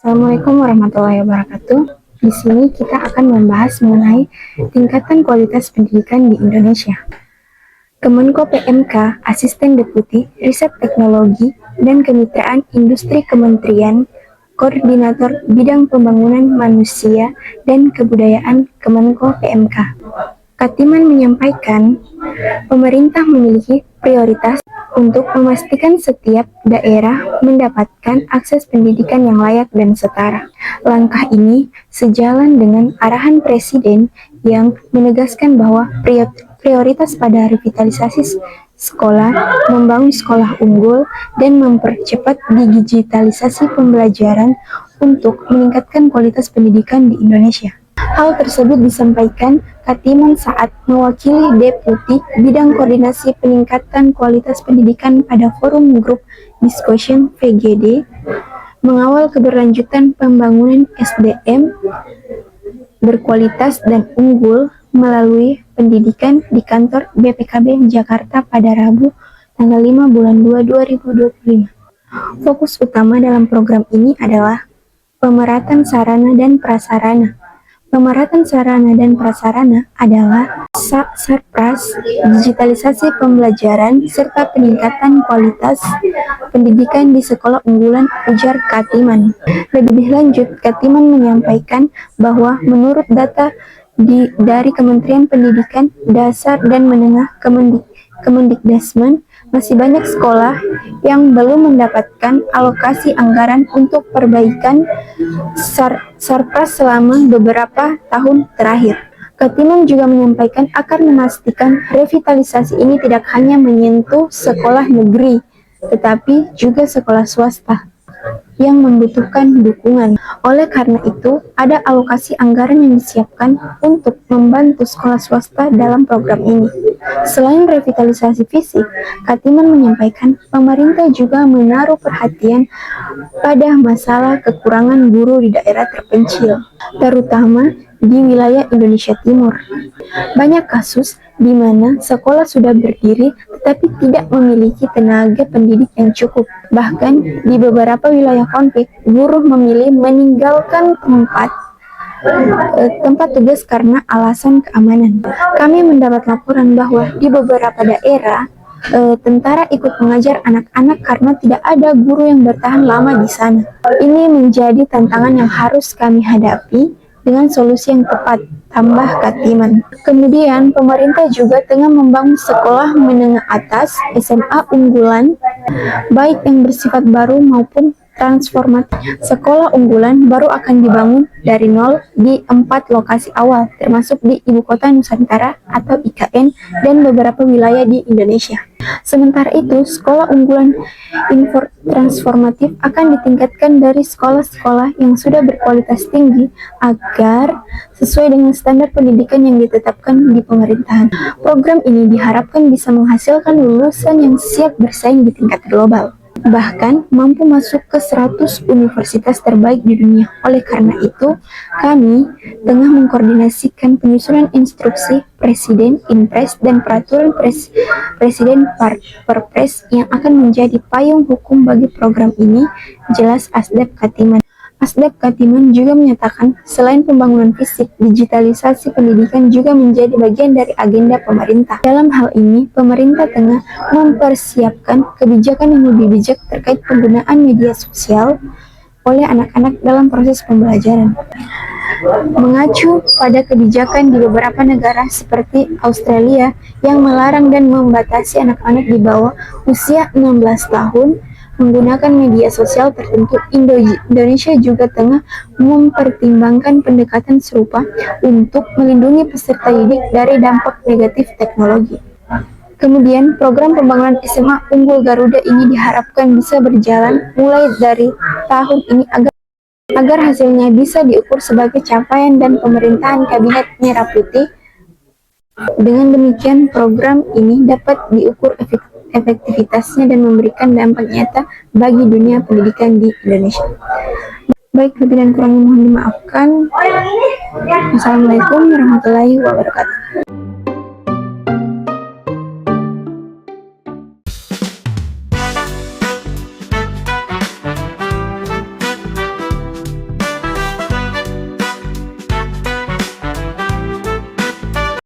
Assalamualaikum warahmatullahi wabarakatuh. Di sini kita akan membahas mengenai tingkatan kualitas pendidikan di Indonesia. Kemenko PMK, Asisten Deputi Riset Teknologi dan Kemitraan Industri Kementerian, Koordinator Bidang Pembangunan Manusia dan Kebudayaan Kemenko PMK. Katiman menyampaikan, pemerintah memiliki prioritas untuk memastikan setiap daerah mendapatkan akses pendidikan yang layak dan setara. Langkah ini sejalan dengan arahan Presiden yang menegaskan bahwa prioritas pada revitalisasi sekolah, membangun sekolah unggul, dan mempercepat digitalisasi pembelajaran untuk meningkatkan kualitas pendidikan di Indonesia. Hal tersebut disampaikan Katiman saat mewakili Deputi Bidang Koordinasi Peningkatan Kualitas Pendidikan pada Forum Group Discussion VGD mengawal keberlanjutan pembangunan SDM berkualitas dan unggul melalui pendidikan di kantor BPKB Jakarta pada Rabu tanggal 5 bulan 2 2025. Fokus utama dalam program ini adalah pemerhatan sarana dan prasarana. Pemerhatan sarana dan prasarana adalah Sarpras, digitalisasi pembelajaran, serta peningkatan kualitas pendidikan di sekolah unggulan, ujar Katiman. Lebih lanjut, Katiman menyampaikan bahwa menurut data dari Kementerian Pendidikan Dasar dan Menengah Kemendikbudrismen, masih banyak sekolah yang belum mendapatkan alokasi anggaran untuk perbaikan Sarpras selama beberapa tahun terakhir. Katiman juga menyampaikan akan memastikan revitalisasi ini tidak hanya menyentuh sekolah negeri, tetapi juga sekolah swasta yang membutuhkan dukungan. Oleh karena itu, ada alokasi anggaran yang disiapkan untuk membantu sekolah swasta dalam program ini. Selain revitalisasi fisik, Katiman menyampaikan pemerintah juga menaruh perhatian pada masalah kekurangan guru di daerah terpencil, terutama di wilayah Indonesia Timur. Banyak kasus di mana sekolah sudah berdiri tetapi tidak memiliki tenaga pendidik yang cukup. Bahkan di beberapa wilayah konflik, guru memilih meninggalkan tempat tugas karena alasan keamanan. Kami mendapat laporan bahwa di beberapa daerah tentara ikut mengajar anak-anak karena tidak ada guru yang bertahan lama di sana. Ini menjadi tantangan yang harus kami hadapi dengan solusi yang tepat, tambah Katiman. Kemudian, pemerintah juga tengah membangun sekolah menengah atas SMA unggulan, baik yang bersifat baru maupun transformatif. Sekolah unggulan baru akan dibangun dari nol di 4 lokasi awal, termasuk di Ibu Kota Nusantara atau IKN dan beberapa wilayah di Indonesia. Sementara itu, sekolah unggulan transformatif akan ditingkatkan dari sekolah-sekolah yang sudah berkualitas tinggi agar sesuai dengan standar pendidikan yang ditetapkan di pemerintahan. Program ini diharapkan bisa menghasilkan lulusan yang siap bersaing di tingkat global, bahkan mampu masuk ke 100 universitas terbaik di dunia. Oleh karena itu, kami tengah mengkoordinasikan penyusunan instruksi Presiden, Inpres, dan peraturan Presiden Perpres yang akan menjadi payung hukum bagi program ini, jelas Asdep Katiman. Asdep Katiman juga menyatakan selain pembangunan fisik, digitalisasi pendidikan juga menjadi bagian dari agenda pemerintah. Dalam hal ini, pemerintah tengah mempersiapkan kebijakan yang lebih bijak terkait penggunaan media sosial oleh anak-anak dalam proses pembelajaran. Mengacu pada kebijakan di beberapa negara seperti Australia yang melarang dan membatasi anak-anak di bawah usia 16 tahun menggunakan media sosial tertentu, Indonesia juga tengah mempertimbangkan pendekatan serupa untuk melindungi peserta didik dari dampak negatif teknologi. Kemudian, program pembangunan SMA Unggul Garuda ini diharapkan bisa berjalan mulai dari tahun ini agar hasilnya bisa diukur sebagai capaian dan pemerintahan Kabinet Merah Putih. Dengan demikian, program ini dapat diukur efektivitasnya dan memberikan dampak nyata bagi dunia pendidikan di Indonesia. Baik, lebih dan kurangnya mohon dimaafkan. Wassalamualaikum warahmatullahi wabarakatuh.